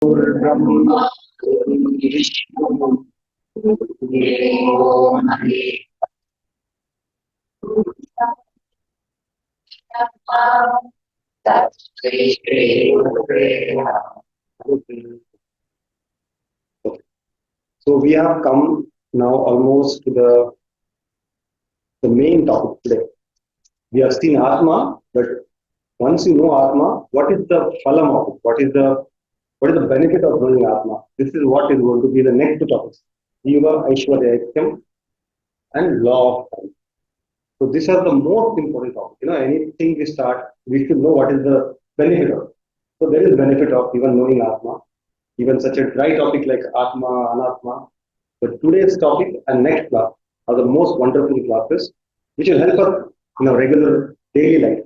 Brahma Vishnu Devo Mahe Tatri So we have come now almost to the main topic today. We have seen Atma, but once you know Atma, what is the phalam of it? What is the benefit of knowing Atma? This is what is going to be the next two topics. Jiva, Aishwarya, Ekyam, and law of time. So these are the most important topics. Anything we start, we should know what is the benefit of it. So there is benefit of even knowing Atma, even such a dry topic like Atma, Anatma. But today's topic and next class are the most wonderful classes which will help us in our regular daily life.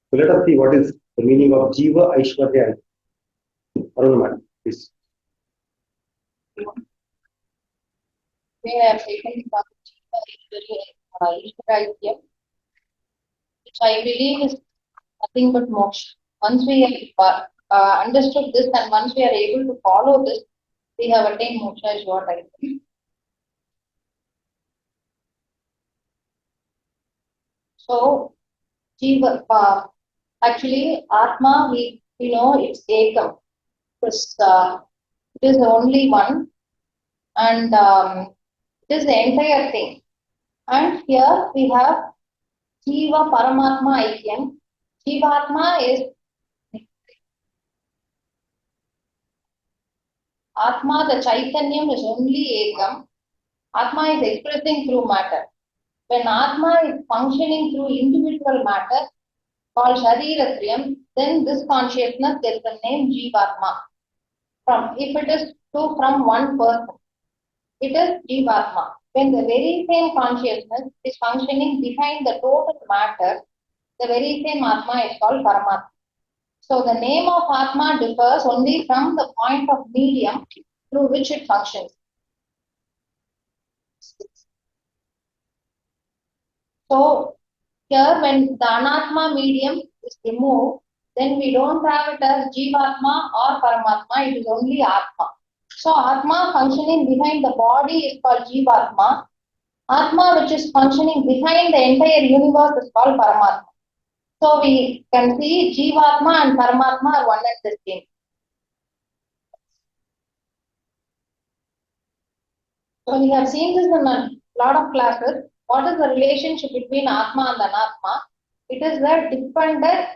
So let us see what is the meaning of Jiva, Aishwarya, and Aruna madam, please. We have taken about Ekyam, which I believe is nothing but moksha. Once we have understood this and once we are able to follow this, we have attained moksha is what I think. So, Jiva, actually, Atma, we know it's Ekam, because it is the only one, and it is the entire thing. And here we have Jiva, Paramatma, Ekyam. Jeevatma is Atma, the Chaitanyam is only Ekam. Atma is expressing through matter. When Atma is functioning through individual matter called Shariratriyam, then this consciousness gets the name Jeevatma. If it is from one person, it is Jeevatma. When the very same consciousness is functioning behind the total matter, the very same Atma is called parmatma. So the name of Atma differs only from the point of medium through which it functions. So here when the anatma medium is removed, then we don't have it as jeevatma or parmatma, it is only atma. So atma functioning behind the body is called jeevatma. Atma which is functioning behind the entire universe is called parmatma. So we can see jeevatma and parmatma are one and the same. So we have seen this in a lot of classes. What is the relationship between Atma and Anatma? It is the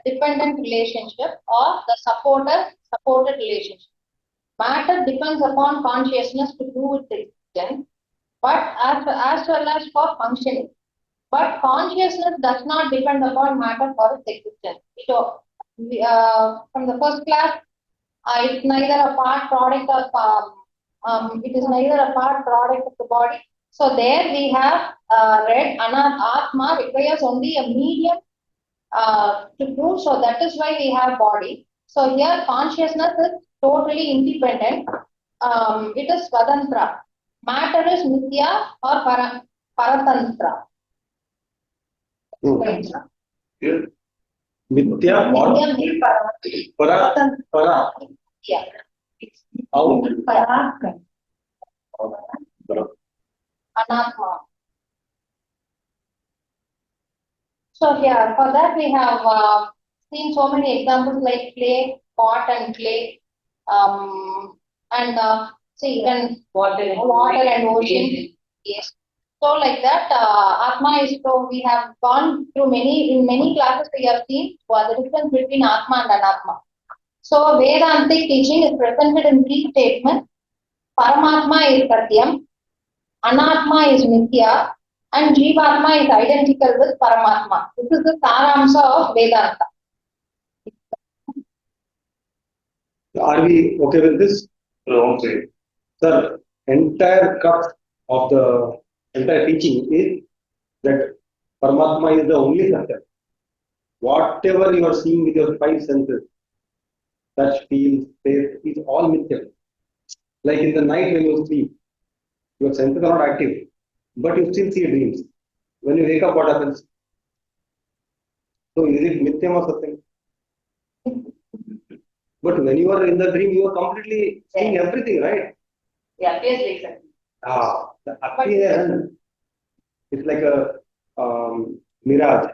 dependent relationship or the supported relationship. Matter depends upon consciousness to do its existence, but as well as for functioning. But consciousness does not depend upon matter for its existence. From the first class, it's neither a part product of it is neither a part product of the body. So there we have read Atma requires only a medium to prove. So that is why we have body. So here consciousness is totally independent. It is Swatantra. Matter is Nitya or Paratantra. Yeah. Nitya or para. Yeah. Out. Anatma. So here, for that we have seen so many examples like clay, pot and clay, and see even water and ocean. Yes. So like that, Atma is, so we have gone through in many classes we have seen what the difference between Atma and Anatma. So Vedantic teaching is presented in three statements. Parmatma is satyam, Anatma is mithya, and Jeevatma is identical with Paramatma. This is the Saramsa of Vedanta. Are we okay with this? Okay. Sir, entire crux of the entire teaching is that Paramatma is the only Satya. Whatever you are seeing with your five senses, touch, feel, taste, is all Mithya. Like in the night when you sleep, your senses are not active, but you still see dreams. When you wake up, what happens? So is it Mithya or Satyam? But when you are in the dream, you are completely seeing everything, right? Yeah, obviously, sir. The appearance is like a mirage.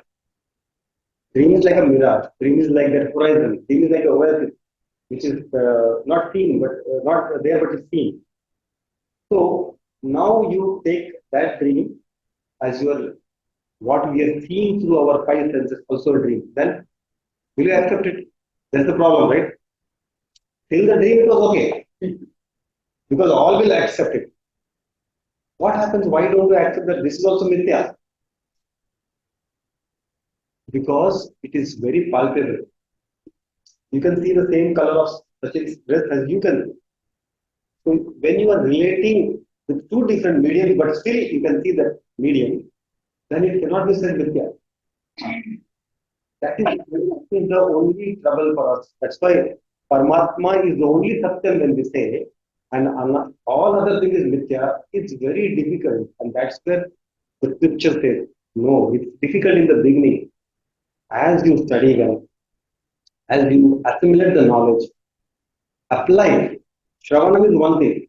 Dream is like a mirage. Dream is like that horizon. Dream is like a oasis, which is not seen, but not there, but is seen. So now you take that dream as your what we are seeing through our five senses, also a dream. Then will you accept it? That's the problem, right? Till the dream it was okay, because all will accept it. What happens? Why don't you accept that this is also mithya? Because it is very palpable. You can see the same color of Sachin's dress as you can. So when you are relating with two different mediums, but still you can see that medium, then it cannot be said mithya. That is the only trouble for us. That's why parmatma is the only satyam when we say, and all other things is mithya. It's very difficult, and that's where the scripture says, no, it's difficult in the beginning. As you study well, as you assimilate the knowledge, apply it. Shravanam is one thing,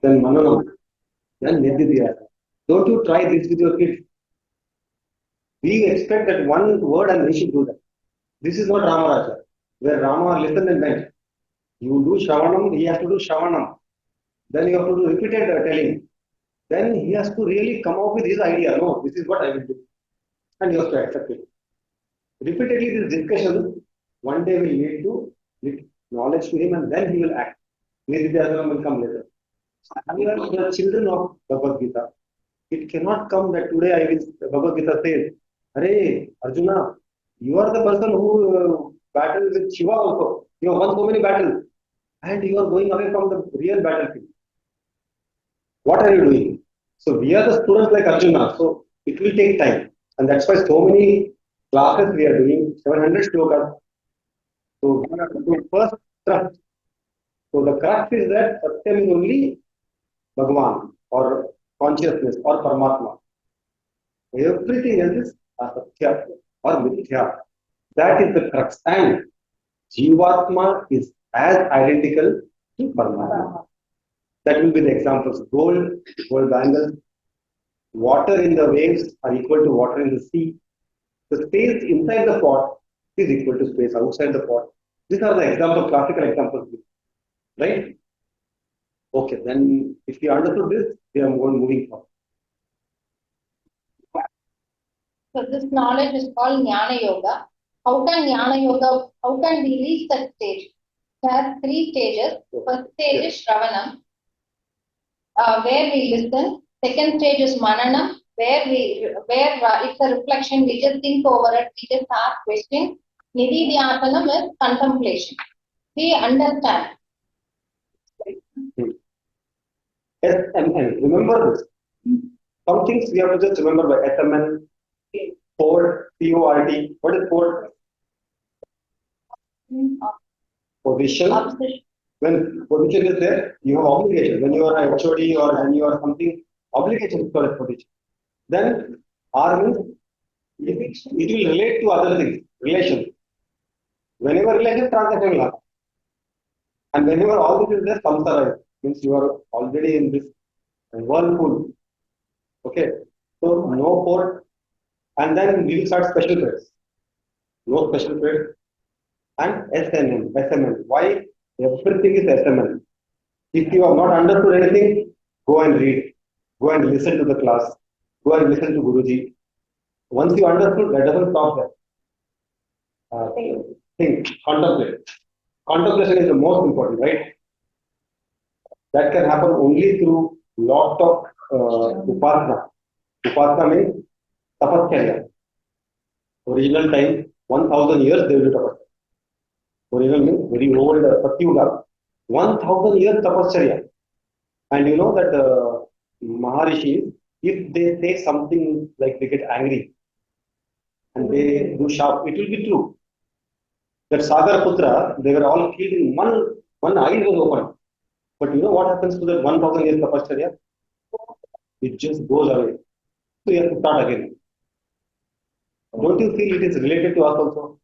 then mananam, then nididhyasa. Don't you try this with your kids? We expect that one word and they should do that. This is not Ramaraja, where Rama listened and went. You do Shravanam, he has to do Shravanam. Then you have to do repeated telling. Then he has to really come up with his idea. No, this is what I will do. And you have to accept it. Repeatedly, this discussion one day will lead to knowledge to him and then he will act. Nididhyasana will come later. We are the children of Bhagavad Gita. It cannot come that today I will, Bhagavad Gita says, Hare Arjuna, you are the person who battled with Shiva also. You have won so many battles and you are going away from the real battlefield. What are you doing? So we are the students like Arjuna. So it will take time. And that's why so many classes we are doing, 700 slokas. So we are doing first trust. So the crux is that Satyam is only Bhagavan or consciousness or Parmatma. Everything else is asatya or mithya. That is the crux. And jeevatma is as identical to Parmatma. That will be the examples. Gold bangles, water in the waves are equal to water in the sea. The space inside the pot is equal to space outside the pot. These are the example, classical examples, right? Okay, then if you understood this, we are moving forward. So this knowledge is called Jnana Yoga. How can Jnana Yoga, how can we reach that stage? It has three stages. First stage is Shravanam, where we listen. Second stage is Mananam, where it's a reflection. We just think over it. We just ask questions. Nididhyasanam is contemplation. We understand. SMN, remember this. Some things we have to just remember by SMN, Port, PORT. What is port? Position. When position is there, you have obligation. When you are a HOD or when you are something, obligation for a position. Then R means it will relate to other things, relation. Whenever relation, transaction will happen. And whenever all this is there, samsara means you are already in this whirlpool. Okay. So no port, and then we will start special trades. No special trade and SMN. Why? Everything is SMN. If you have not understood anything, go and read. Go and listen to the class. Go and listen to Guruji. Once you understood, that doesn't stop there. Think, contemplate. Contemplation is the most important, right? That can happen only through lot of upasana. Upasana means tapasya. Original time, 1000 years they will do tapasya. Original means very old Satyuga. 1000 years tapasya. And you know that Maharishi, if they say something like they get angry and they do sharp, it will be true. That Sagar Putra, they were all killed in one eye was open. But you know what happens to that 1000 years tapasya? It just goes away. So you have to start again. Don't you feel it is related to us also?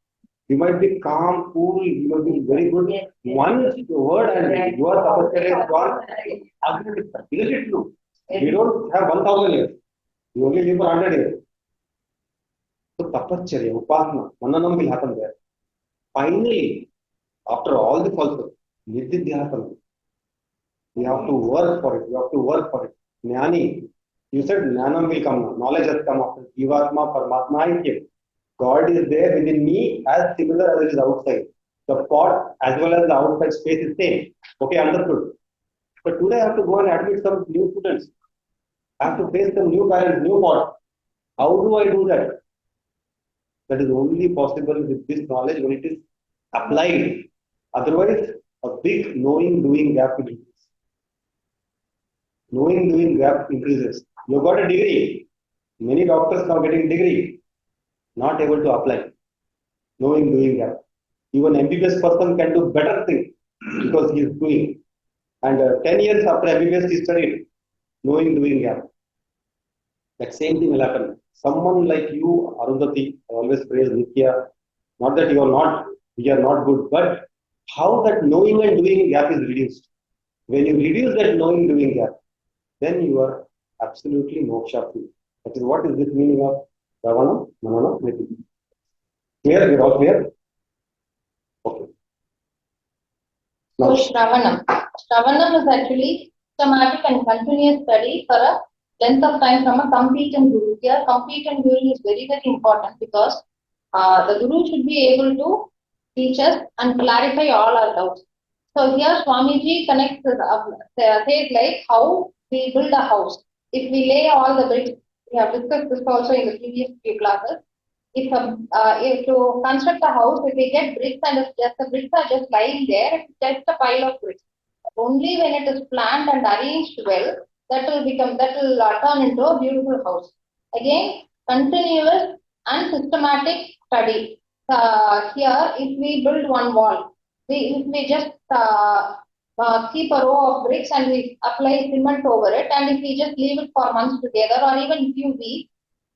You might be calm, cool, you might be very good. One word and your tapasya is gone. Isn't it true? We don't have 1,000 years. We only live for 100 years. So tapacharya, upasana, mananam will happen there. Finally, after all the falsehood, nididhyasana. We have to work for it. We have to work for it. Jnani, you said jnanam will come now. Knowledge has come after. Jeevatma, parmatma, Ekyam. God is there within me as similar as it is outside. The pot as well as the outside space is same. Okay, understood. But today I have to go and admit some new students. I have to face some new parents, new pot. How do I do that? That is only possible with this knowledge when it is applied. Otherwise, a big knowing doing gap will exist. Knowing doing gap increases. You got a degree. Many doctors now getting degree, not able to apply. Knowing doing gap. Even MBBS person can do better thing because he is doing. And 10 years after MBBS he studied. Knowing doing gap. That same thing will happen. Someone like you, Arundhati, I always praise Nitya. Not that you are not, we are not good, but how that knowing and doing gap is reduced. When you reduce that knowing doing gap, then you are absolutely moksha free. That is what is this meaning of Ravana, Manana, Niti. Clear? We are all clear? Okay. So Now, Shravanam. Shravanam is actually systematic and continuous study for a length of time from a competent guru. Here, competent guru is very, very important because the guru should be able to teach us and clarify all our doubts. So here Swamiji connects says like how we build a house. If we lay all the bricks, we have discussed this also in the previous few classes. If to construct a house, if we get bricks and if just the bricks are just lying there, it's just a pile of bricks. Only when it is planned and arranged well, that will turn into a beautiful house. Again, continuous and systematic study. Here, if we build one wall, if we just keep a row of bricks and we apply cement over it, and if we just leave it for months together or even few weeks,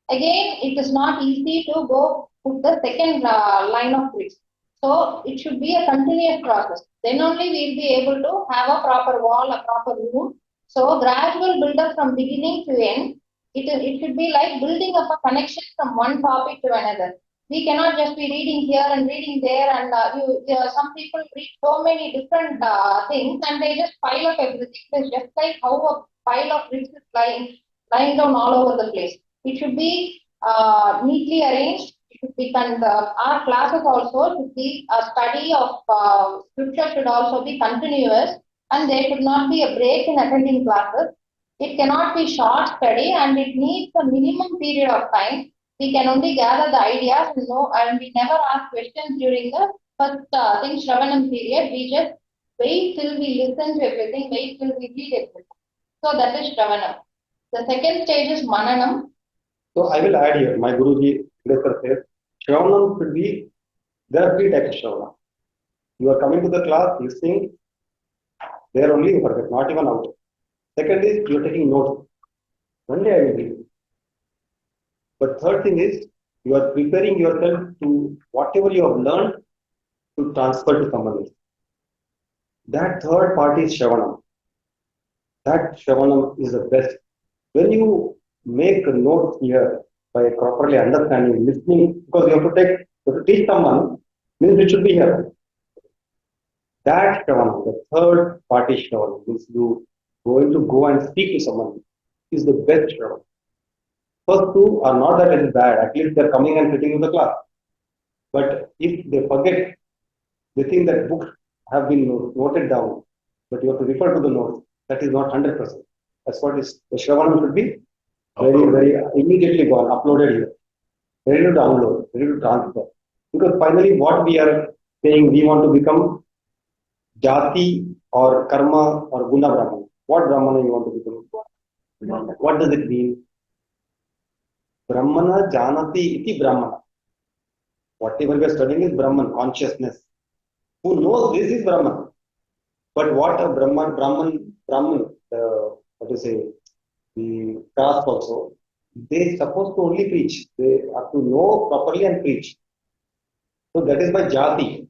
again, it is not easy to go put the second line of bricks. So it should be a continuous process. Then only we will be able to have a proper wall, a proper room. So gradual build up from beginning to end. It should be like building up a connection from one topic to another. We cannot just be reading here and reading there, and some people read so many different things and they just pile up everything. It's just like how a pile of bricks is lying down all over the place. It should be neatly arranged. It should be our classes also should be a study of scripture should also be continuous, and there should not be a break in attending classes. It cannot be short study, and it needs a minimum period of time. We can only gather the ideas and know, and we never ask questions during the first thing Shravanam period. We just wait till we listen to everything, wait till we read everything. So that is Shravanam. The second stage is Mananam. so I will add here, my Guruji Ambedkar says, Shravanam should be, there are three types of Shravana. You are coming to the class, listening, there only you forget, not even out. Second is you are taking notes. One day I will read. But third thing is you are preparing yourself to whatever you have learned to transfer to someone else. That third part is Shravanam. That Shravanam is the best. When you make a note here by properly understanding, listening, because you have to teach someone, means it should be here. That Shravanam, the third party Shravanam, means you going to go and speak to someone, is the best Shravanam. First two are not that it is bad, at least they are coming and sitting in the class. But if they forget, they think that books have been noted down, but you have to refer to the notes. That is not 100%. That's what is the Shravanam should be very immediately gone, uploaded here, ready to download, ready to transfer. Because finally, what we are saying, we want to become Jati or Karma or Guna Brahman. What Brahmana you want to become? What does it mean? Brahmana Janati iti Brahmana. Whatever we are studying is Brahman, consciousness. Who knows this is Brahman? But what a Brahman, what to say, the caste also, they supposed to only preach. They have to know properly and preach. So that is by jati.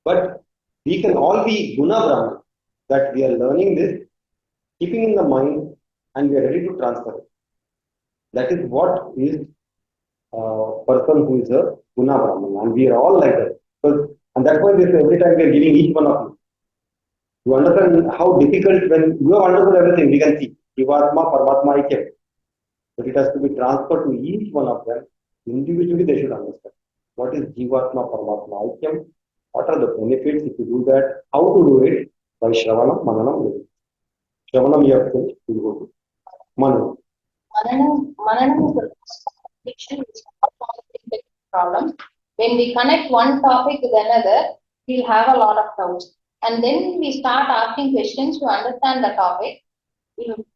But we can all be guna brahman, that we are learning this, keeping in the mind, and we are ready to transfer it. That is what is person who is a guna brahman, and we are all like that. So, and that's why this every time we are giving each one of you. You understand how difficult when you have understood everything, we can see jeevatma, parmatma, Ekyam. But it has to be transferred to each one of them. Individually, they should understand what is jeevatma, parmatma, Ekyam. What are the benefits if you do that? How to do it? By Shravanam, Mananam, Vidhi. Shravanam, you have finished. We go to Mananam. Mananam is the connection which solves big problems. When we connect one topic with another, we'll have a lot of doubts. And then we start asking questions to understand the topic.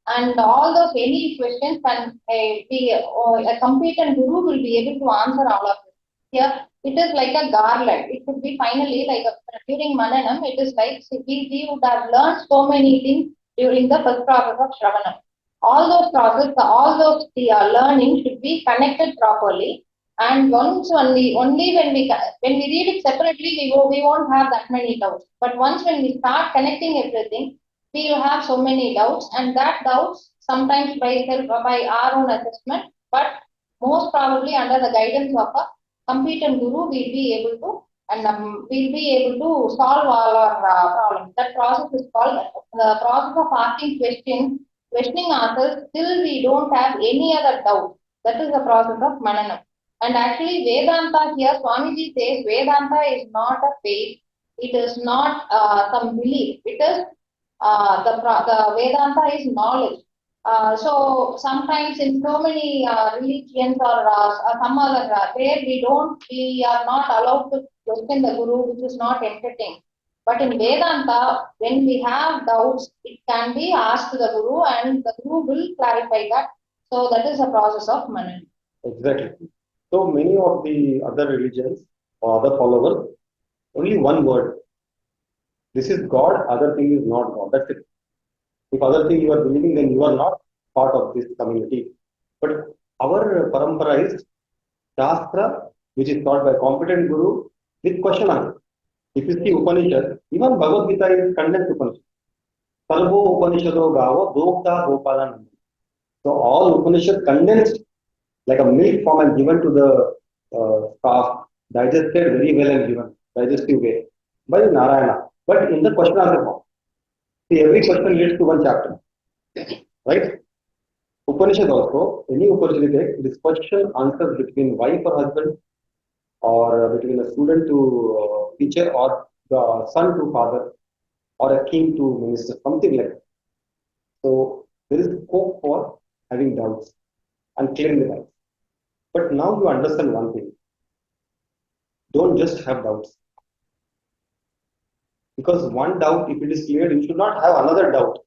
And all those any questions can be a competent guru will be able to answer all of it. Here, it is like a garland. It could be finally like during Mananam, it is like we would have learned so many things during the first process of Shravanam. All those process, all those learning should be connected properly. And once only when we read it separately, we won't have that many doubts. But once when we start connecting everything, we will have so many doubts, and that doubts sometimes by help by our own assessment, but most probably under the guidance of a competent guru, we'll be able to and we'll be able to solve all our problems. That process is called the process of asking questions, questioning ourselves till we don't have any other doubt. That is the process of Mananam. And actually, Vedanta here, Swamiji says Vedanta is not a faith, it is not some belief, it is the Vedanta is knowledge. So sometimes in so many religions or some other where we are not allowed to question the Guru, which is not entertained. But in Vedanta, when we have doubts, it can be asked to the Guru, and the Guru will clarify that. So that is the process of Manan. Exactly. So many of the other religions or other followers, only one word. This is God, other thing is not God. That's it. If other thing you are believing, then you are not part of this community. But our parampara is Shastra, which is taught by competent guru with question answer. If you see Upanishad, even Bhagavad Gita is condensed Upanishad. Sarvo Upanishado Gavo Dokta Gopalananda. So all Upanishad condensed like a milk form and given to the staff, digested very well and given, digestive way by Narayana. But in the question answer form. See, every question leads to one chapter, right? Upanishad also, any Upanishad you take, it is question answers between wife or husband, or between a student to teacher, or the son to father, or a king to minister, something like that. So there is scope for having doubts and clearing the doubts. But now you understand one thing. Don't just have doubts. Because one doubt, if it is cleared, you should not have another doubt.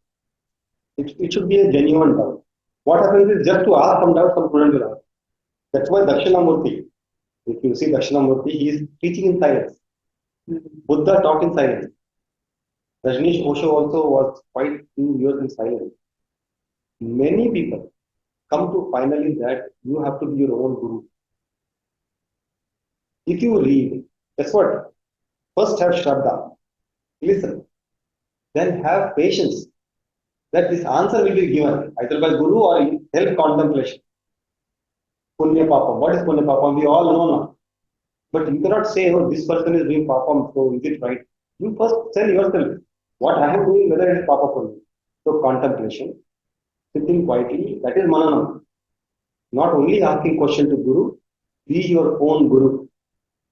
It should be a genuine doubt. What happens is just to ask some doubt, some student will ask. That's why Dakshinamurti, if you see Dakshinamurti, he is teaching in silence. Buddha taught in silence. Rajneesh Osho also was quite few years in silence. Many people come to finally that you have to be your own guru. If you read, that's what. First have Shraddha, listen, then have patience that this answer will be given either by Guru or in self contemplation. Punya Papam. What is Punya Papam? We all know now. But you cannot say, oh, this person is doing Papam, so is it right? You first tell yourself what I am doing, whether it is Papa for me. So contemplation, sitting quietly, that is Mananam. Not only asking question to Guru, be your own Guru.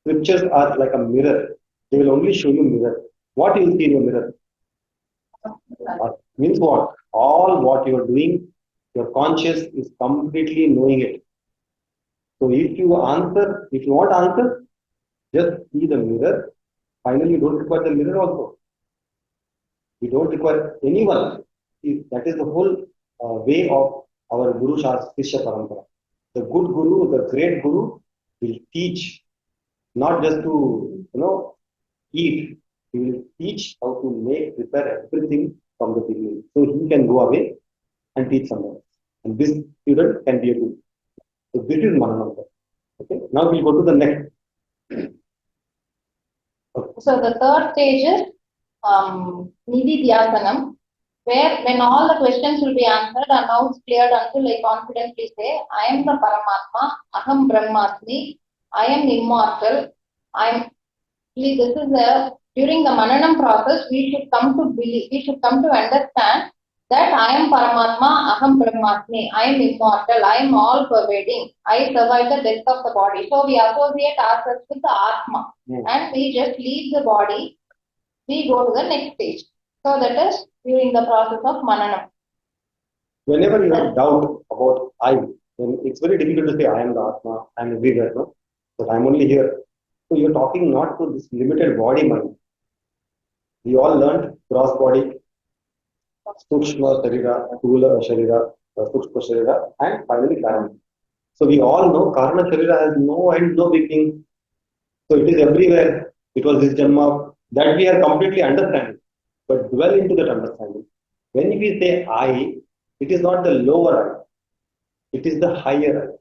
Scriptures are like a mirror. They will only show you mirror. What you see in your mirror? Means what? All what you are doing, your conscious is completely knowing it. So if you want answer, just see the mirror. Finally, you don't require the mirror also. You don't require anyone. That is the whole way of our Guru Shishya Parampara. The good Guru, the great Guru will teach, not just to eat. He will teach how to prepare everything from the beginning. So he can go away and teach someone else. And this student can be a guru. So this is Manananda. Okay. Now we'll go to the next. So the third stage is nididhyasanam, where when all the questions will be answered and now it's cleared until I confidently say, I am the Paramatma, Aham Brahmasmi, I am immortal, I am. This is the during the Mananam process, we should come to believe, we should come to understand that I am Paramatma, Aham Brahmasmi, I am immortal, I am all pervading, I survive the death of the body. So we associate ourselves with the Atma and we just leave the body, we go to the next stage. So that is during the process of Mananam. Whenever you have doubt about I, then it's very difficult to say I am the Atma, I am everywhere, no? But I'm only here. So you're talking not to this limited body mind. We all learned gross body, Sukshma Sharira, Sthula Sharira, Sukshma Sharira, and finally Karana. So we all know Karana Sharira has no end, no beginning. So it is everywhere. It was this Janma that we are completely understanding. But dwell into that understanding. When we say I, it is not the lower I, it is the higher I,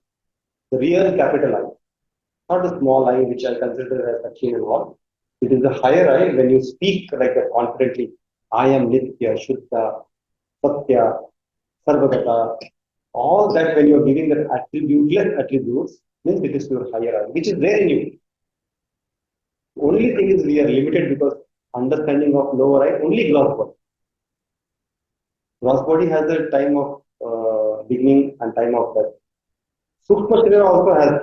the real capital I, not the small I which I consider as a chain and all. It is the higher I when you speak like that confidently. I am Nitya, Shuddha, Satya, Sarvagata, all that when you are giving that attributeless attributes means it is your higher I, which is there in you. Only thing is we are limited because understanding of lower I only gross body. Gross body has a time of beginning and time of death. Sukshma Sharira also has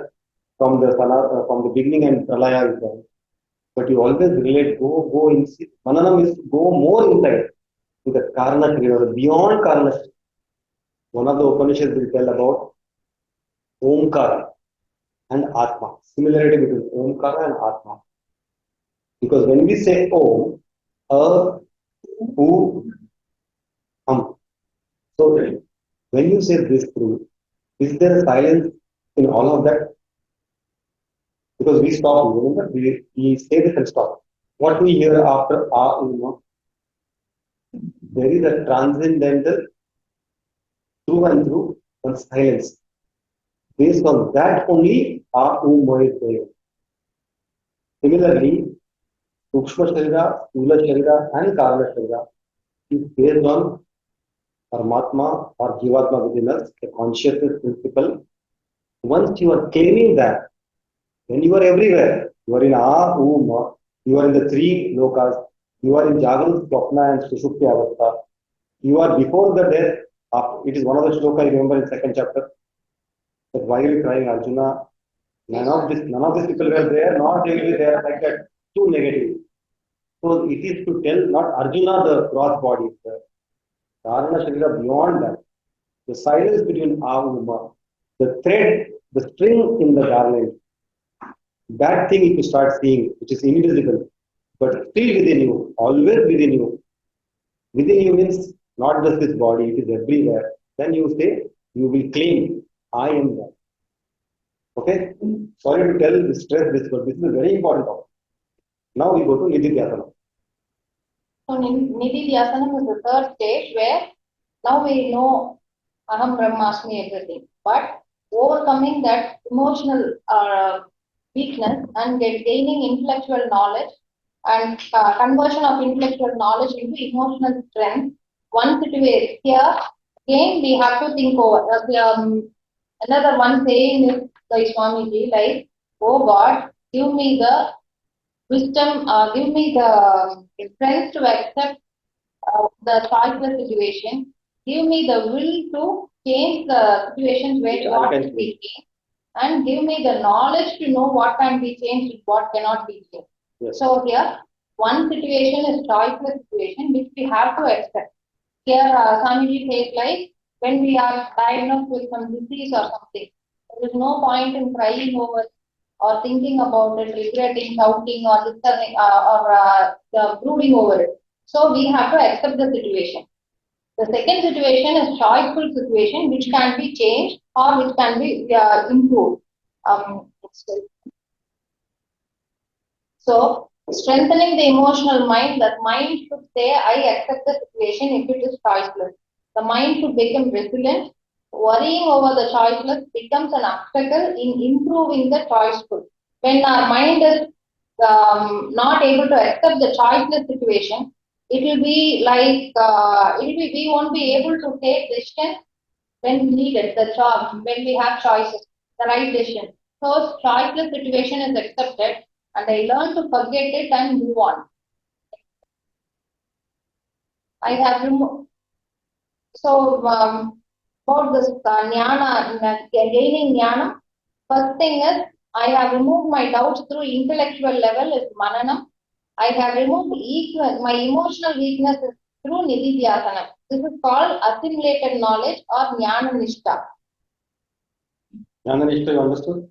from the beginning and pralaya is there. But you always relate, go in. Mananam is go more inside to the Karana Sharira, beyond Karana Sharira. One of the Upanishads will tell about Omkara and Atma. Similarity between Omkara and Atma. Because when we say Om, U, Am. So when you say this through, is there silence in all of that? Because we stop, remember, we say this and stop. What we hear after there is a transcendental through and through one silence. Based on that only is there. Similarly, Sukshma Sharira, Sthula Sharira, and Karana Sharira is based on parmatma or jeevatma within us, a consciousness principle. Once you are claiming that, then you are everywhere. You are in Ma, you are in the three lokas, you are in Jagrut, Swapna, and Sushupti Avastha. You are before the death. It is one of the shloka I remember in second chapter. That why are you crying, Arjuna? None of these people were there, not really there, like that, too negative. So it is to tell not Arjuna the cross body, the Dharana Sharira beyond that. The silence between Uma, the thread, the string in the garland, that thing if you start seeing, which is invisible, but still within you, always within you. Within you means not just this body, it is everywhere. Then you say, you will claim, I am that. Okay? Sorry to tell this stress this, but this is a very important topic. Now we go to Nididhyasana. So nididhyasanam is the third stage where now we know Aham Brahmasmi everything. But overcoming that emotional weakness and gaining intellectual knowledge and conversion of intellectual knowledge into emotional strength. Once it is here, again we have to think over. Another one saying is by Swamiji, like, oh God, give me the wisdom, give me the strength to accept the choiceless situation. Give me the will to change the situations where you are speaking, and give me the knowledge to know what can be changed and what cannot be changed. Yes. So here, one situation is choiceless situation which we have to accept. Here, Swamiji says like when we are diagnosed with some disease or something, there is no point in crying over or thinking about it, regretting, shouting, or listening, brooding over it. So we have to accept the situation. The second situation is choiceful situation, which can be changed or which can be improved. So strengthening the emotional mind, that mind should say, I accept the situation if it is choiceless. The mind should become resilient. Worrying over the choiceless becomes an obstacle in improving the choiceful. when our mind is not able to accept the choiceless situation, it will be like we won't be able to take decisions when needed, when we have choices, the right decision. So choiceless situation is accepted, and I learn to forget it and move on. I have removed. So about this gaining jnana, first thing is I have removed my doubts through intellectual level is mananam. I have removed my emotional weakness is through nididhyasana. This is called assimilated knowledge or jnana nishta. Jnana Nishta, you understood?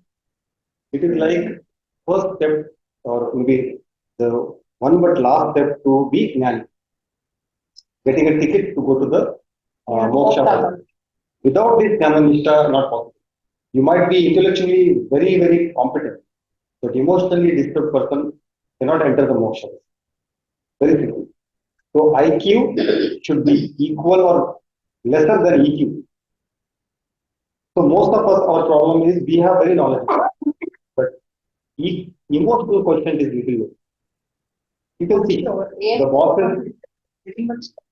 It is like first step, or maybe the one but last step to be jnani, getting a ticket to go to the moksha path. Without this jnana nishta, not possible. You might be intellectually very, very competent, but emotionally disturbed person cannot enter the moksha. Very simple. So IQ should be equal or lesser than EQ. So most of us, our problem is we have very knowledge, but emotional quotient is little low. You can see the bosses,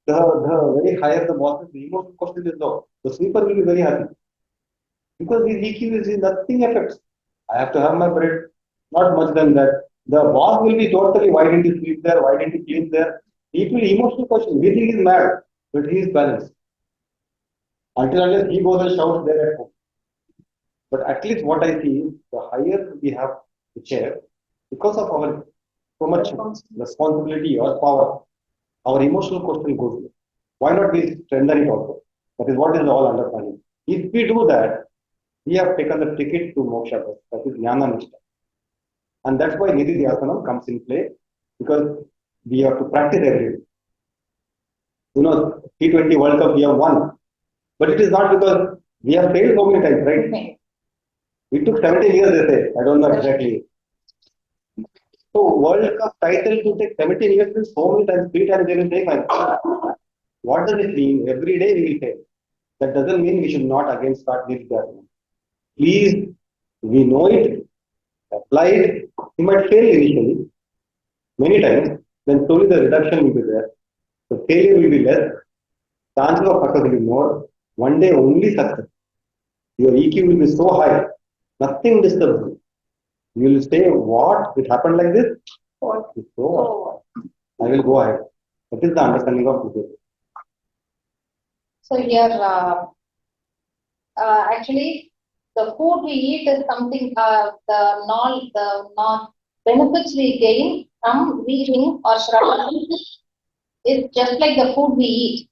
the very higher the bosses, the emotional quotient is low. The sleeper will be very happy because his EQ is nothing affects. I have to have my bread, not much than that. The boss will be totally, why didn't you sleep there? Why didn't you clean there? People emotional question. We think he's mad, but he is balanced. Until unless he goes and shouts there at home. But at least what I see is the higher we have the chair, because of our so much responsibility or power, our emotional question goes low. Why not we strengthen it also? That is what is all understanding. If we do that, we have taken the ticket to moksha, that is jnana nishta. And that's why Nidhi Dhyasanam comes in play, because we have to practice every day. You know, T20 World Cup we have won, but it is not because we have failed so many times, right? It took 17 years, they say. I don't know exactly. So World Cup title to take 17 years is so many times, 3 times they will take. What does it mean? Every day we will fail. That doesn't mean we should not again start this journey. Please, we know it, apply it. You might fail initially, many times, then slowly the reduction will be there. The failure will be less, chances of success will be more. One day only success. Your EQ will be so high, nothing disturbs you. You will say, what? It happened like this? What? So, I will go ahead. That is the understanding of this. So here, actually, the food we eat is something, the benefits we gain from reading or shravanam is just like the food we eat.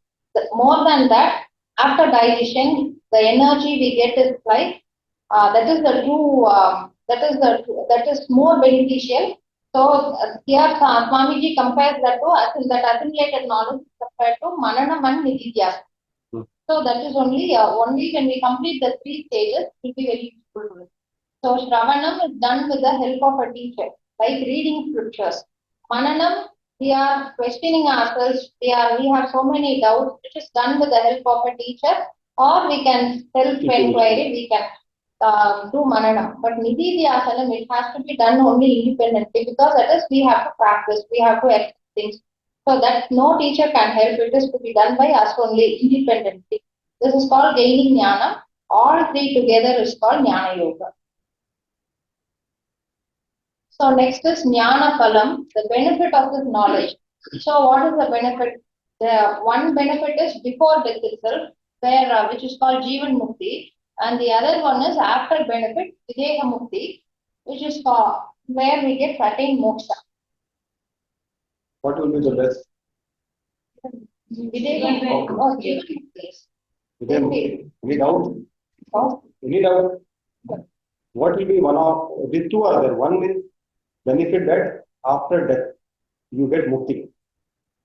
More than that, after digestion, the energy we get is like that is the true that is more beneficial. So here Swamiji compares that to that assimilated knowledge compared to mananam and nididhyas. So that is only when we complete the 3 stages, it will be very useful to us. So Shravanam is done with the help of a teacher, like reading scriptures. Mananam, we are questioning ourselves, we have so many doubts, it is done with the help of a teacher, or we can self-inquiry, we can do Mananam. But Nididhyasanam, it has to be done only independently because that is we have to practice, we have to accept things. So that no teacher can help, it is to be done by us only independently. This is called gaining jnana. All three together is called jnana yoga. So next is jnana phalam, the benefit of this knowledge. So what is the benefit? The one benefit is before death itself, where which is called jeevan mukti, and the other one is after benefit, videha mukti, which is for where we get attain moksha. What will be the best? Videha mukti. Oh, jeevan mukti. Any doubt? Any doubt? What will be one of these two are there? One is benefit that after death you get mukti.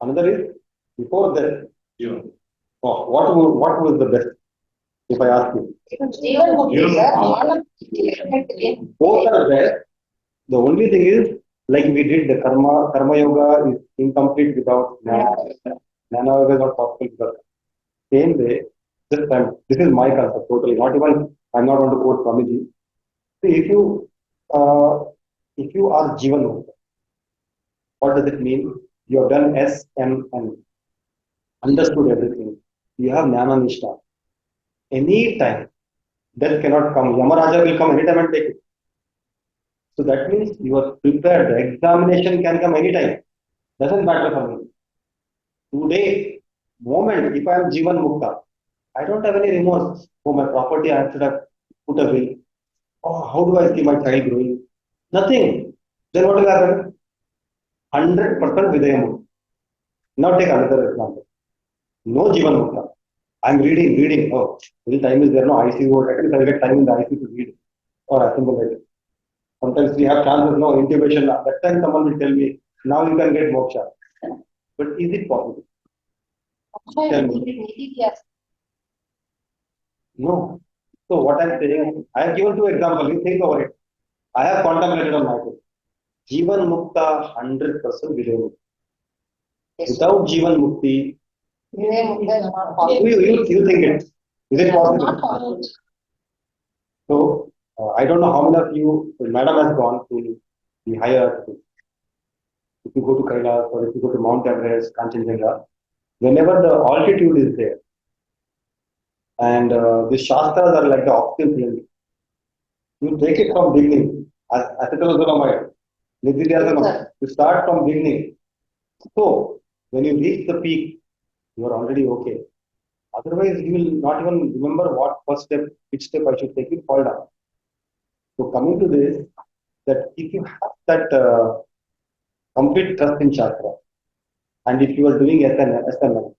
Another is before death. Yeah. Oh, what was the best? If I ask you. Jeevan mukti, sir. Both are best. The only thing is, like we did the karma yoga is incomplete without jnana yoga is not possible without. Same way, this is my concept totally. Not even I'm not going to quote Swamiji. See, if you If you are jeevan mukta, what does it mean? You have done SMN, understood everything. You have jnana nishta. Any time death cannot come. Yamaraja will come anytime and take it. So that means you are prepared. The examination can come anytime. Doesn't matter for me. Today, moment, if I am Jeevan Mukta, I don't have any remorse. For my property, I should have put a will. Oh, how do I see my child growing? Nothing. Then what will happen? 100% Vidya. Now take another example. No Jeevan Mukta. I'm reading. Oh, still time is there, no ICU, or at least I'll get time in the ICU to read or assimilate. Sometimes we have chances, no intubation. That time someone will tell me, now you can get moksha. But is it possible? Tell me. Yes. No. So what I'm saying, I have given two examples. You think over it. I have contemplated on myself. Jeevan Mukta 100% Vidya Mukta. Without Jeevan Mukti, Vidya Mukta is not possible. you think it. Is it Not possible? possible. So I don't know how many of you, Madam has gone to the higher, if you go to Kailash or if you go to Mount Everest, Kanchenjunga, whenever the altitude is there, and the Shastras are like the oxygen cylinder. You take it from beginning, as Asatalasana, Nididhyasana, you start from beginning. So when you reach the peak, you are already okay. Otherwise, you will not even remember what first step, which step I should take, you fall down. So coming to this, that if you have that complete trust in Shastra, and if you are doing SNL,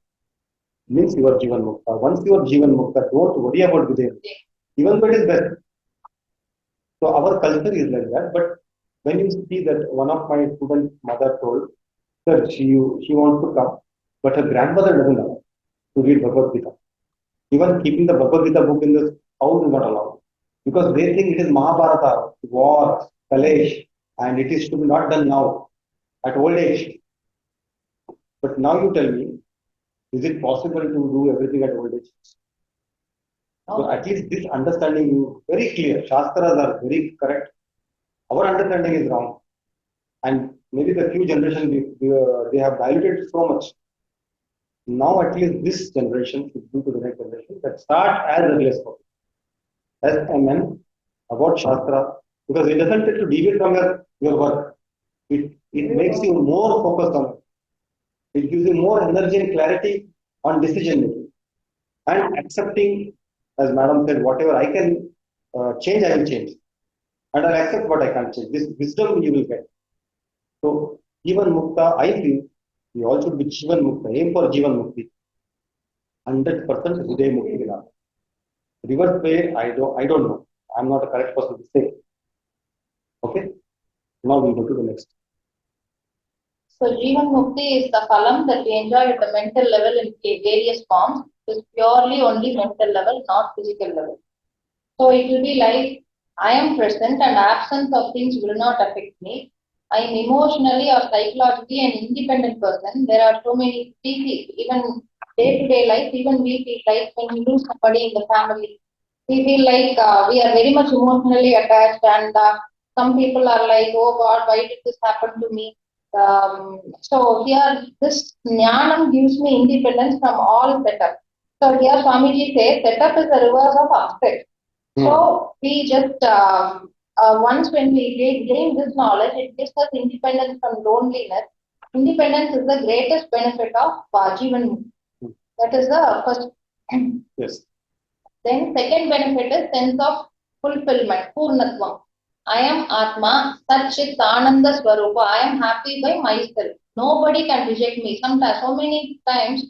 means you are Jivan Mukta. Once you are Jivan Mukta, don't worry about Vidya. Even though it is best. So our culture is like that. But when you see that one of my students' mother told, sir, she wants to come, but her grandmother doesn't allow to read Bhagavad Gita. Even keeping the Bhagavad Gita book in the house is not allowed. Because they think it is Mahabharata, war, Kalesh, and it is to be not done now, at old age. But now you tell me, is it possible to do everything at old age? So at least this understanding is very clear. Shastras are very correct. Our understanding is wrong. And maybe the few generation they have diluted so much. Now at least this generation should do to the next generation that start as early as possible. As SMN about Shastra, because it doesn't take to deviate from your work. It makes you more focused on it. It gives you more energy and clarity on decision making. And accepting, as Madam said, whatever I can change, I will change. And I'll accept what I can't change. This wisdom you will get. So, Jivan Mukta, I feel we all should be Jivan Mukta. Aim for Jivan Mukti. 100% Hriday Mukti will. Reverse way, I don't know. I'm not a correct person to say. Okay? Now we go to the next. So Jeevan Mukti is the phalam that we enjoy at the mental level in various forms. It is purely only mental level, not physical level. So it will be like I am present and absence of things will not affect me. I am emotionally or psychologically an independent person. There are so many species, even day-to-day life, even we feel like when we lose somebody in the family, we feel like we are very much emotionally attached and some people are like, oh God, why did this happen to me? So here, this jnanam gives me independence from all setup. So here Swamiji says, setup is the reverse of upset. So we just once when we gain this knowledge, it gives us independence from loneliness. Independence is the greatest benefit of Jeevan. That is the first. Yes. Then second benefit is sense of fulfillment, purnatvam. I am Atma, Satchit Ananda Swarupa. I am happy by myself. Nobody can reject me. Sometimes, so many times,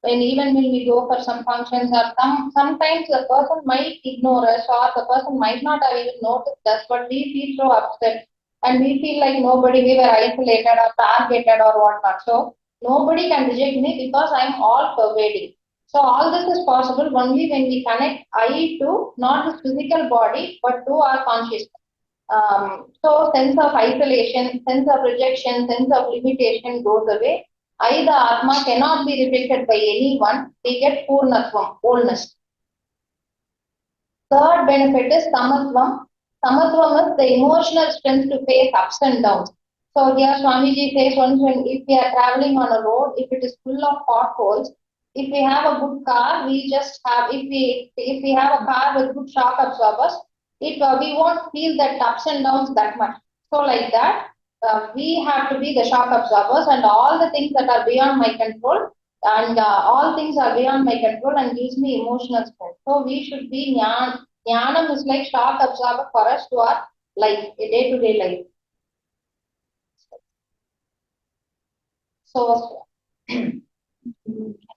when even when we go for some functions or sometimes the person might ignore us or the person might not have even noticed us, but we feel so upset and we feel like nobody, we were isolated or targeted or whatnot. So nobody can reject me because I am all pervading. So all this is possible only when we connect I to not the physical body but to our consciousness. So sense of isolation, sense of rejection, sense of limitation goes away. I, the Atma, cannot be rejected by anyone. We get purnatvam, wholeness. Third benefit is samatvam. Samatvam is the emotional strength to face ups and downs. So here Swamiji says once when if we are traveling on a road, if it is full of potholes, if we have a good car, we just have if we have a car with good shock absorbers, we won't feel that ups and downs that much. So like that, we have to be the shock absorbers and all the things that are beyond my control and all things are beyond my control and gives me emotional strength. So we should be jnanam is like shock absorber for us to our life, a day-to-day life. So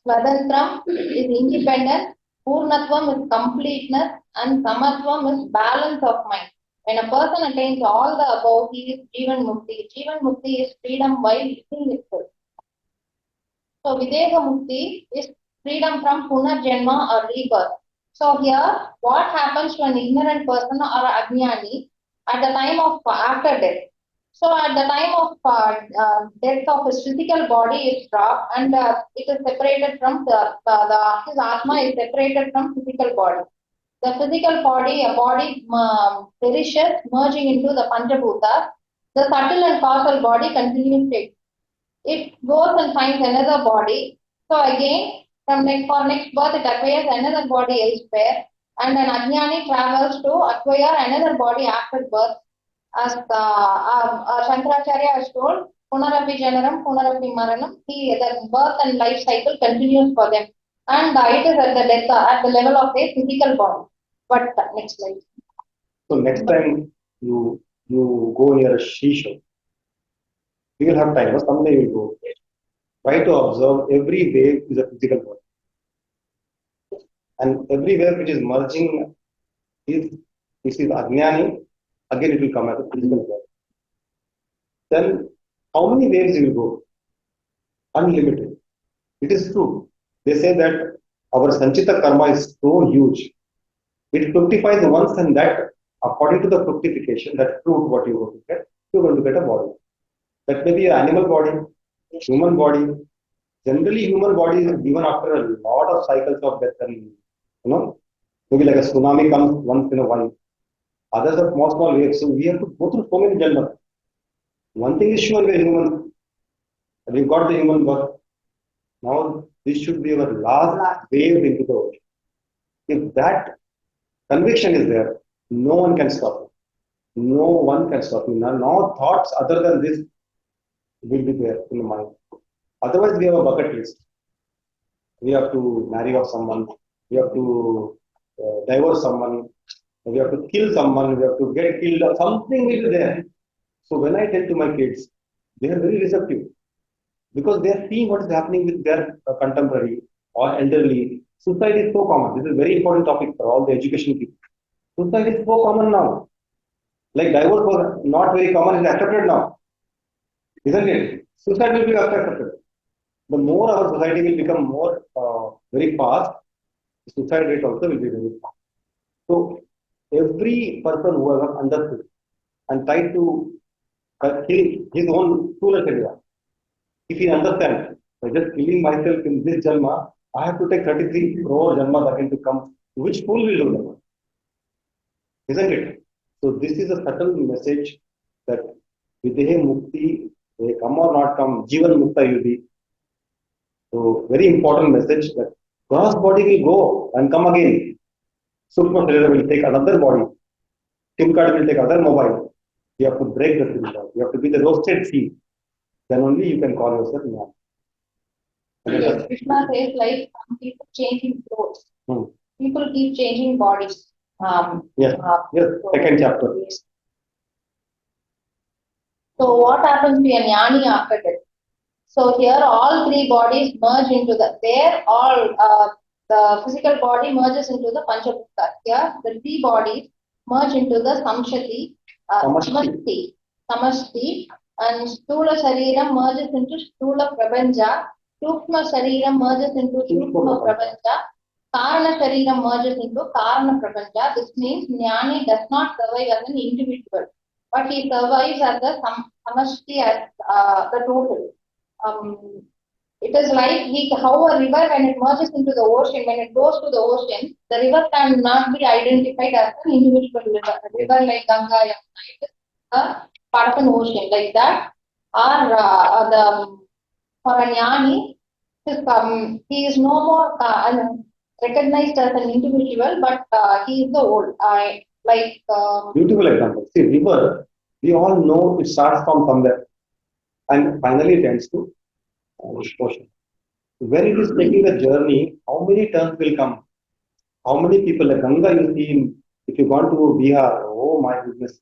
Swadantram is independence, Poonarjanma is completeness, and Samatvam is balance of mind. When a person attains all the above, he is jeevan mukti. Jeevan mukti is freedom while living itself. So Videha Mukti is freedom from poonarjanma or rebirth. So here, what happens to an ignorant person or ajnani at the time of after death? So at the time of death of his physical body is dropped and it is separated from his atma is separated from physical body. The physical body, a body perishes, merging into the Panchabhutas. The subtle and causal body continues to exist. It goes and finds another body. So again, for next birth, it acquires another body elsewhere, and an ajnani travels to acquire another body after birth. As Shankaracharya has told, Punarapi Janaram, Punarapi Maranam, the birth and life cycle continues for them. And it is at the death, at the level of a physical body. But next slide. So next time you go near a seashore, you will have time, or someday you will go. Try to observe every wave is a physical body. And every wave which is merging is this is Ajnani, again it will come as a physical body. Then how many waves you will go? Unlimited. It is true. They say that our Sanchita karma is so huge. It fructifies once and that according to the fructification, that fruit what you want to get, you're going to get a body. That may be an animal body, human body. Generally, human body is given after a lot of cycles of death and maybe like a tsunami comes once in a while. Others are small waves. So we have to go through so many genders. One thing is sure, we are human. We've got the human birth. Now this should be our last wave into the ocean. If that conviction is there, no one can stop it. No one can stop me. No thoughts other than this will be there in the mind. Otherwise, we have a bucket list. We have to marry off someone. We have to divorce someone. We have to kill someone. We have to get killed. Something will be there. So when I tell to my kids, they are very receptive because they are seeing what is happening with their contemporary or elderly. Suicide is so common. This is a very important topic for all the education people. Suicide is so common now. Like divorce was not very common, it's accepted now. Isn't it? Suicide will be accepted. The more our society will become more very fast, the suicide rate also will be very fast. So every person who has understood and tried to kill his own Sula Sharira, if he understands, by just killing myself in this Janma, I have to take 33 crore Janmas again to come. Which fool will do that? Isn't it? So this is a subtle message that Videhe Mukti, they come or not come, Jeevan Mukta Yudhi. So very important message that gross body will go and come again. Sukma Sharira will take another body. SIM card will take another mobile. You have to break the SIM card. You have to be the roasted seed. Then only you can call yourself man. Yes, Krishna says like some people changing clothes. People keep changing bodies. Yes, second chapter. Yes. So what happens to a jnani after death? So here all three bodies merge into the physical body merges into the Panchabhuta. Here the three bodies merge into the Samashti, and Stula Shariram merges into Stula Prabanja, Sukma Shariram merges into Sukma Prabanja, Karana Shariram merges into Karana Prabanja. This means Jnani does not survive as an individual, but he survives as the Samashti, as the total. It is like how a river when it merges into the ocean, when it goes to the ocean, the river cannot be identified as an individual river. A river like Ganga, Yamuna, it is a part of an ocean like that. Or the for a jnani, he is no more recognized as an individual, but he is the old. Like Beautiful example. See, river, we all know it starts from somewhere and finally it ends to ocean. When it is taking a journey, how many turns will come? How many people like Ganga you see if you gone to Bihar, oh my goodness,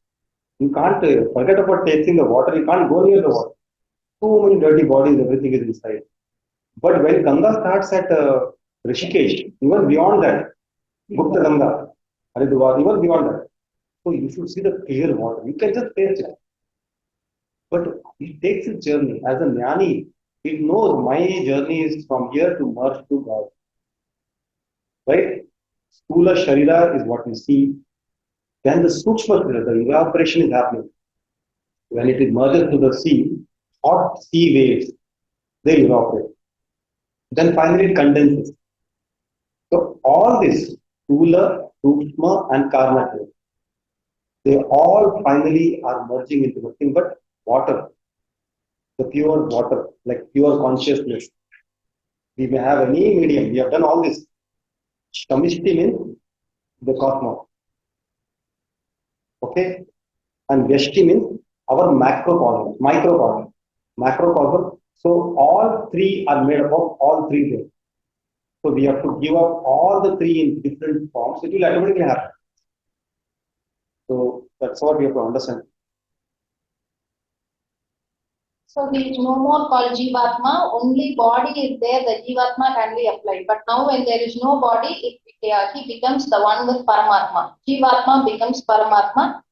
you can't forget about tasting the water, you can't go near the water. So many dirty bodies, everything is inside. But when Ganga starts at Rishikesh, even beyond that, Gupta Ganga, Haridwar, even beyond that. So you should see the clear water. You can just taste it. But it takes its journey. As a jnani, it knows my journey is from here to merge to God. Right? Stula Sharira is what we see. Then the Sukshma Sharira, the evaporation is happening. When it is merged to the sea, hot sea waves, they evaporate. Then finally it condenses. So all this, Stula, Sukshma, and Karma, they all finally are merging into nothing but water, the pure water, like pure consciousness. We may have any medium. We have done all this. Samishti means the cosmos. Okay? And Vyashti means our macrocosm, microcosm, macrocosm. So all three are made up of all three things. So we have to give up all the three in different forms. It will automatically happen. So that's what we have to understand. so he is no more called jeevatma. Only body is there. The jeevatma can be applied. But now when there is no body, he becomes the one with parmatma. Jeevatma becomes parmatma.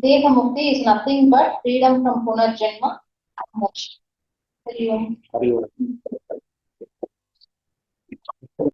Deha mukti is nothing but freedom from poonarjanma and moksha. Hari Om. Hari Om.